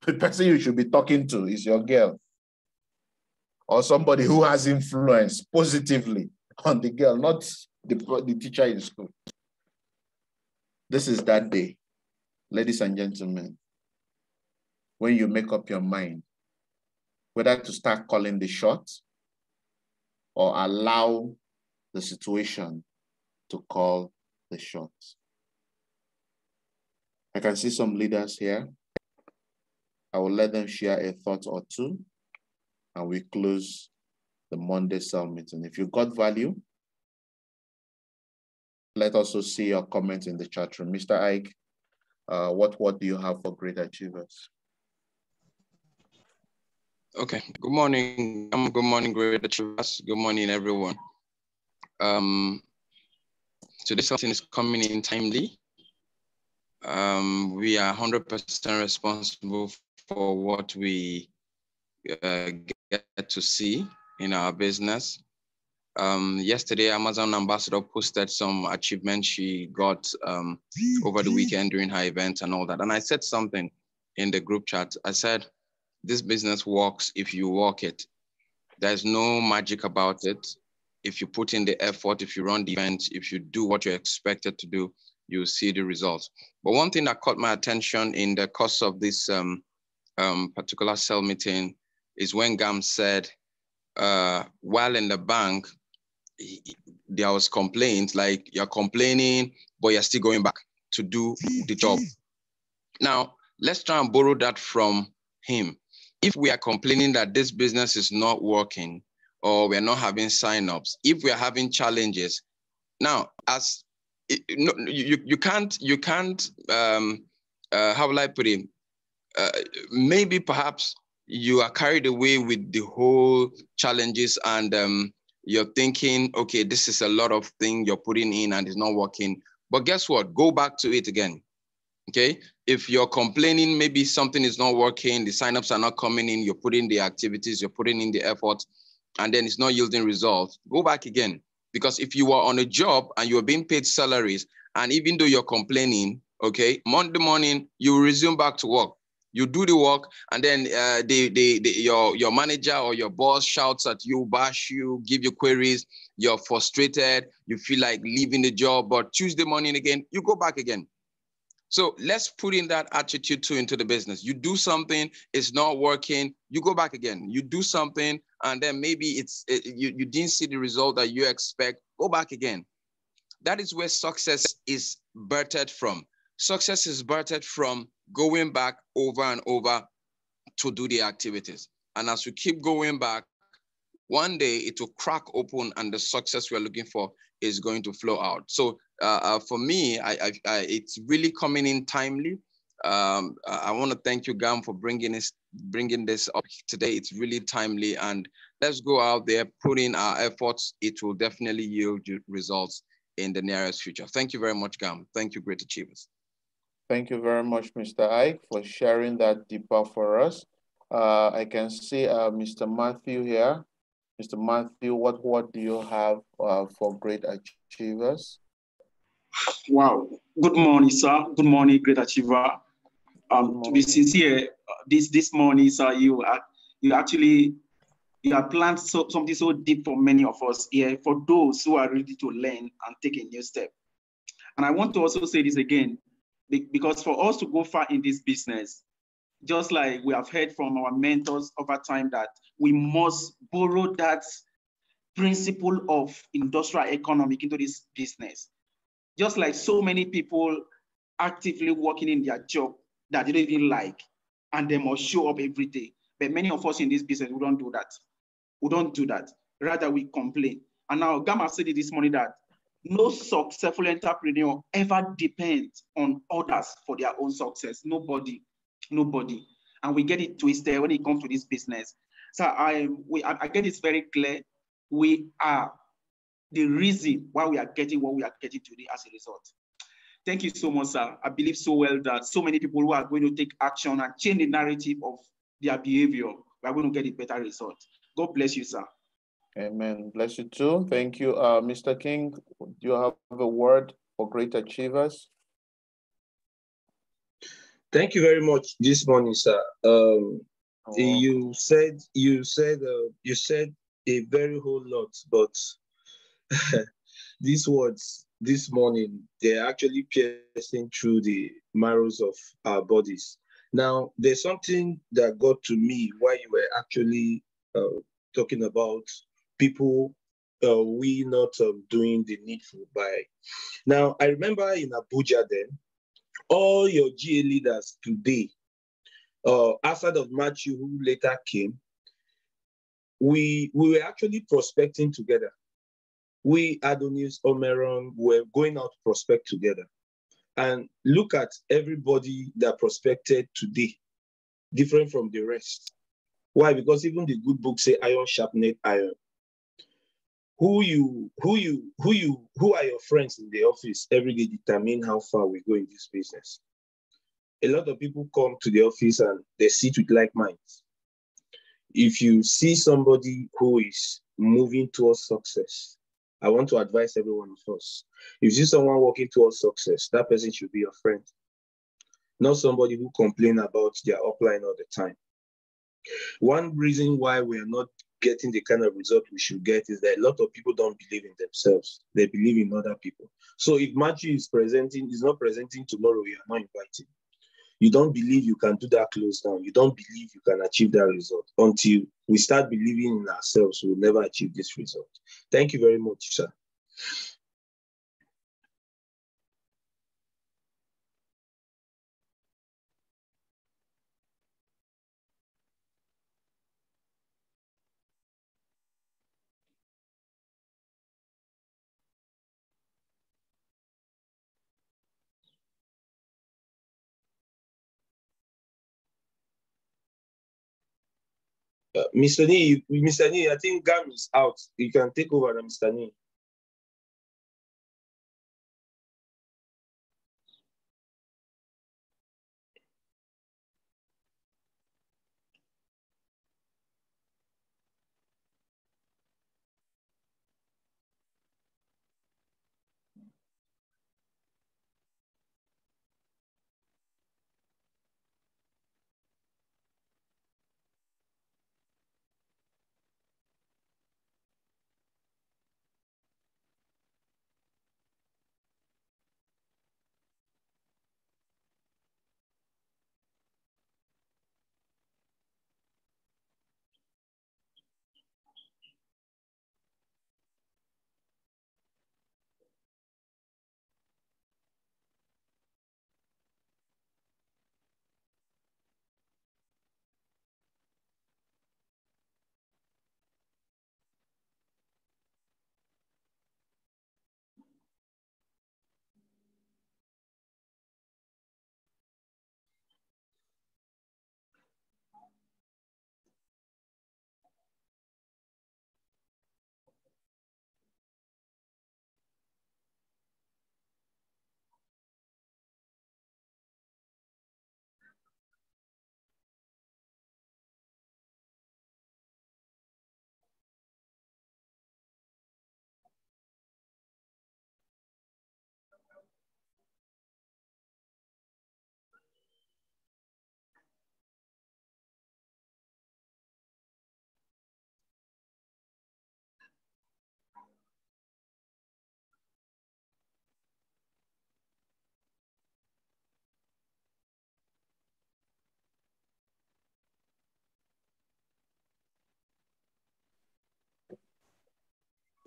The person you should be talking to is your girl, or somebody who has influence positively on the girl, not the teacher in school. This is that day, ladies and gentlemen, when you make up your mind whether to start calling the shots or allow the situation to call the shots. I can see some leaders here. I will let them share a thought or two, and we close the Monday cell meeting. If you got value, let us also see your comment in the chat room. Mr. Ike, what do you have for great achievers? Okay, good morning. Good morning, great achievers. Good morning, everyone. Today's session is coming in timely. We are 100% responsible for what we get to see in our business. Yesterday, Amazon Ambassador posted some achievements she got over the weekend during her event and all that. And I said something in the group chat. I said, this business works if you walk it. There's no magic about it. If you put in the effort, if you run the event, if you do what you're expected to do, you'll see the results. But one thing that caught my attention in the course of this particular cell meeting is when Gam said, while in the bank, there was complaints, like you're complaining, but you're still going back to do the job. Now, let's try and borrow that from him. If we are complaining that this business is not working, or we're not having signups, if we are having challenges, now, as you can't, how will I put it? Maybe perhaps you are carried away with the whole challenges and you're thinking, okay, this is a lot of things you're putting in and it's not working. But guess what? Go back to it again. Okay, if you're complaining, maybe something is not working, the signups are not coming in, you're putting the activities, you're putting in the effort, and then it's not yielding results, go back again. Because if you are on a job and you're being paid salaries, and even though you're complaining, okay, Monday morning, you resume back to work. You do the work, and then your manager or your boss shouts at you, bash you, give you queries, you're frustrated, you feel like leaving the job, but Tuesday morning again, you go back again. So let's put in that attitude too into the business. You do something, it's not working, you go back again. You do something, and then maybe you didn't see the result that you expect, go back again. That is where success is birthed from. Success is birthed from going back over and over to do the activities. And as we keep going back, one day it will crack open and the success we're looking for is going to flow out. So for me, it's really coming in timely. I want to thank you, Gam, for bringing this up today. It's really timely, and let's go out there, put in our efforts. It will definitely yield results in the nearest future. Thank you very much, Gam. Thank you, great achievers. Thank you very much, Mr. Ike, for sharing that deeper for us. I can see Mr. Matthew here. Mr. Matthew, what do you have for great achievers? Wow. Good morning, sir. Good morning, great achiever. To be sincere, this morning, sir, you have planned something so deep for many of us here, for those who are ready to learn and take a new step. And I want to also say this again, because for us to go far in this business, just like we have heard from our mentors over time, that we must borrow that principle of industrial economic into this business. Just like so many people actively working in their job that they don't even like, and they must show up every day. But many of us in this business, we don't do that. We don't do that. Rather, we complain. And now, Gamma said it this morning that no successful entrepreneur ever depends on others for their own success. Nobody. And we get it twisted when it comes to this business. So I get it very clear. We are the reason why we are getting what we are getting today as a result. Thank you so much, sir. I believe so well that so many people who are going to take action and change the narrative of their behavior, we are going to get a better result. God bless you, sir. Amen. Bless you too. Thank you. Mr. King, do you have a word for great achievers? Thank you very much this morning, sir. You said a very whole lot, but these words this morning, they're actually piercing through the marrows of our bodies. Now, there's something that got to me while you were actually talking about people, we not doing the needful by. Now, I remember in Abuja then, all your GA leaders today, outside of Matthew, who later came, we were actually prospecting together. We, Adonis, Omeron, were going out to prospect together. And look at everybody that prospected today, different from the rest. Why? Because even the good books say iron sharpened iron. Who are your friends in the office every day determine how far we go in this business. A lot of people come to the office and they sit with like minds. If you see somebody who is moving towards success, I want to advise every one of us. If you see someone working towards success, that person should be your friend. Not somebody who complains about their upline all the time. One reason why we are not getting the kind of result we should get is that a lot of people don't believe in themselves. They believe in other people. So if Matthew is not presenting tomorrow, you are not invited. You don't believe you can do that close down. You don't believe you can achieve that result. Until we start believing in ourselves, we'll never achieve this result. Thank you very much, sir. Mr. Nee, I think Gam is out. You can take over, Mr. Nee.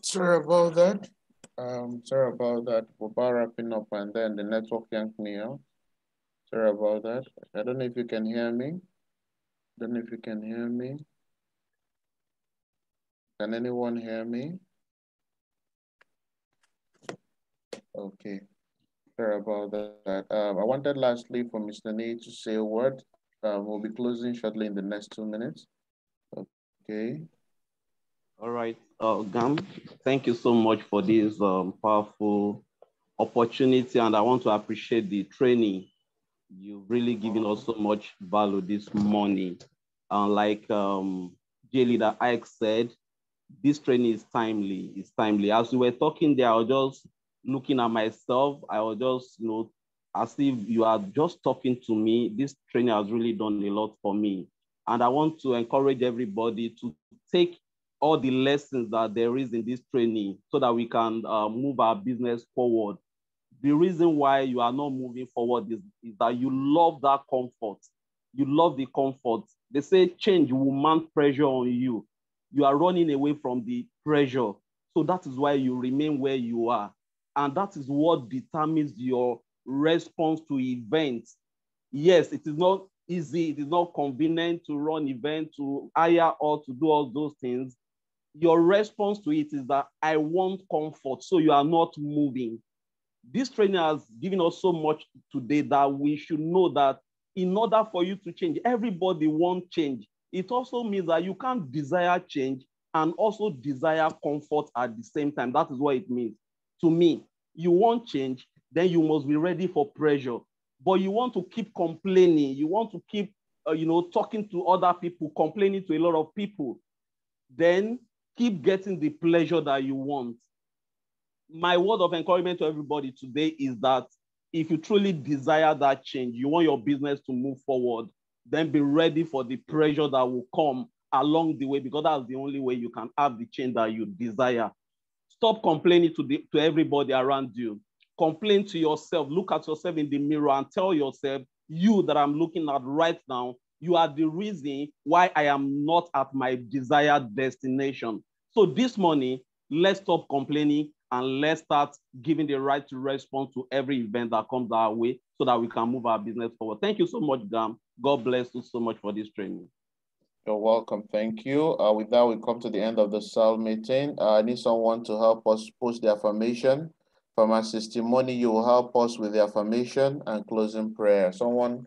Sorry about that. Sorry about that. We're about wrapping up and then the network yanked me out. Sorry about that. I don't know if you can hear me. Don't know if you can hear me. Can anyone hear me? Okay. Sorry about that. I wanted lastly for Mr. Nee to say a word. We'll be closing shortly in the next 2 minutes. Okay. All right. Gam, thank you so much for this powerful opportunity. And I want to appreciate the training. You've really given us so much value this morning. Like J Leader Ike said, this training is timely. It's timely. As we were talking there, I was just looking at myself. I was just, as if you are just talking to me. This training has really done a lot for me. And I want to encourage everybody to take all the lessons that there is in this training so that we can move our business forward. The reason why you are not moving forward is that you love that comfort. You love the comfort. They say change will mount pressure on you. You are running away from the pressure. So that is why you remain where you are. And that is what determines your response to events. Yes, it is not easy. It is not convenient to run events, to hire or to do all those things. Your response to it is that I want comfort, so you are not moving. This training has given us so much today that we should know that in order for you to change, everybody wants change. It also means that you can't desire change and also desire comfort at the same time. That is what it means. To me, you want change, then you must be ready for pressure. But you want to keep complaining. You want to keep, talking to other people, complaining to a lot of people. Then keep getting the pleasure that you want. My word of encouragement to everybody today is that if you truly desire that change, you want your business to move forward, then be ready for the pressure that will come along the way, because that's the only way you can have the change that you desire. Stop complaining to everybody around you. Complain to yourself. Look at yourself in the mirror and tell yourself, you that I'm looking at right now, you are the reason why I am not at my desired destination. So this morning, let's stop complaining and let's start giving the right to respond to every event that comes our way so that we can move our business forward. Thank you so much, Gam. God bless you so much for this training. You're welcome. Thank you. With that, we come to the end of the cell meeting. I need someone to help us post the affirmation. From our testimony, you will help us with the affirmation and closing prayer. Someone?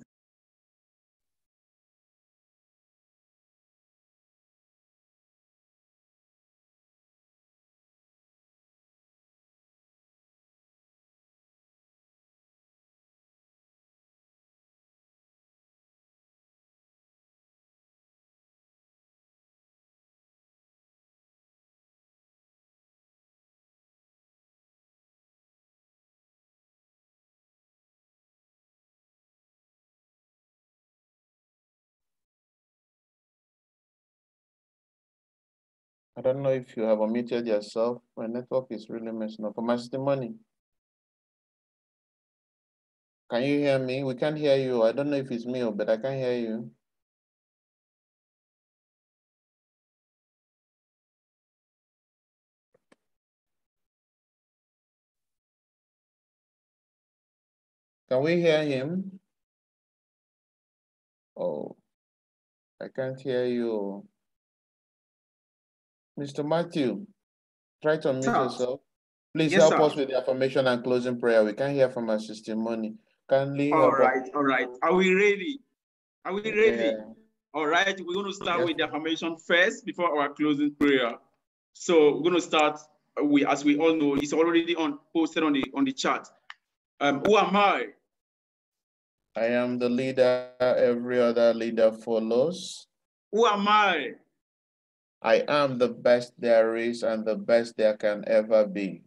I don't know if you have unmuted yourself. My network is really messing up. For my testimony, can you hear me? We can't hear you. I don't know if it's me, but I can't hear you. Can we hear him? Oh, I can't hear you. Mr. Matthew, try to unmute yourself. Please Yes, help us with the affirmation and closing prayer. We can't hear from our testimony. Kindly help us. All right. Are we ready? Are we ready? Yeah. All right. We're going to start with the affirmation first before our closing prayer. So we're going to start. As we all know, it's already posted on the chat. Who am I? I am the leader. Every other leader follows. Who am I? I am the best there is and the best there can ever be.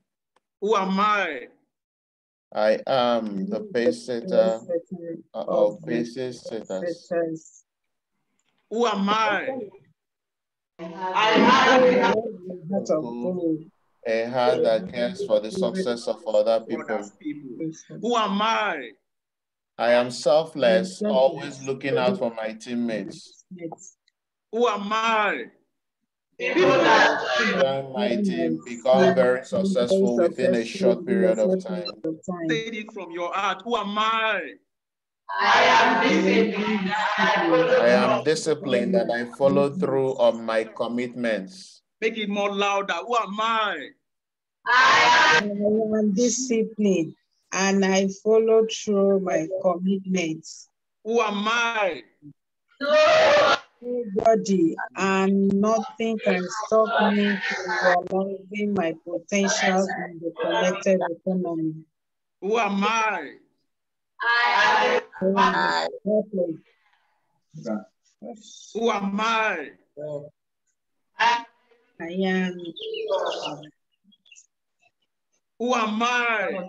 Who am I? I am the pace setter of paces setters. Who am I? I A heart that cares for the success of other people. Who am I? I am selfless, always looking out for my teammates. Who am I? Join my team, become very successful within a short period of time. Say it from your heart. Who am I? I am disciplined and I follow through on my commitments. Make it more louder. Who am I? I am disciplined and I follow through my commitments. Who am I? Nobody and nothing can stop me from realizing my potentials in the connected economy. Who am I? Who am I? I am. Who am I?